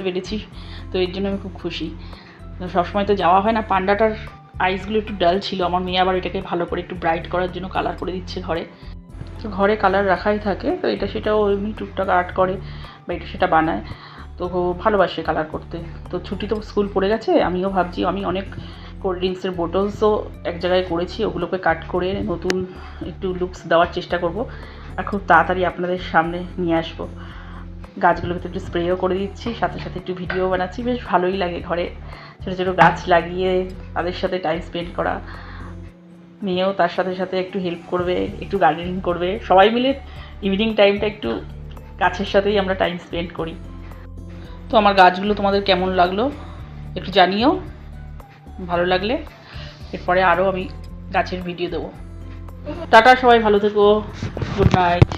আসতে পেরেছি, তো এর জন্য আমি খুব খুশি। সবসময় তো যাওয়া হয় না। পান্ডাটার আইসগুলো একটু ডাল ছিল, আমার মেয়ে আবার এটাকে ভালো করে একটু ব্রাইট করার জন্য কালার করে দিচ্ছে ঘরে। তো ঘরে কালার রাখাই থাকে, তো এটা সেটাও এমনি টুকটাক আর্ট করে বা এটা সেটা বানায়, তো ভালোবাসে কালার করতে। তো ছুটি তো স্কুল পড়ে গেছে, আমিও ভাবছি আমি অনেক কোল্ড ড্রিঙ্কসের বোটলসও এক জায়গায় করেছি, ওগুলোকে কাট করে নতুন একটু লুকস দেওয়ার চেষ্টা করব আর খুব তাড়াতাড়ি আপনাদের সামনে নিয়ে আসবো। গাছগুলোকে একটু স্প্রেও করে দিচ্ছি, সাথে সাথে একটু ভিডিও বানাচ্ছি। বেশ ভালোই লাগে ঘরে ছোটো ছোটো গাছ লাগিয়ে তাদের সাথে টাইম স্পেন্ড করা। মেয়েও তার সাথে সাথে একটু হেল্প করবে, একটু গার্ডেনিং করবে, সবাই মিলে ইভিনিং টাইমটা একটু গাছের সাথেই আমরা টাইম স্পেন্ড করি। তো আমার গাছগুলো তোমাদের কেমন লাগলো একটু জানিও, ভালো লাগলে এরপরে আরও আমি গাছের ভিডিও দেবো। টাটা, সবাই ভালো থেকো, গুড নাইট।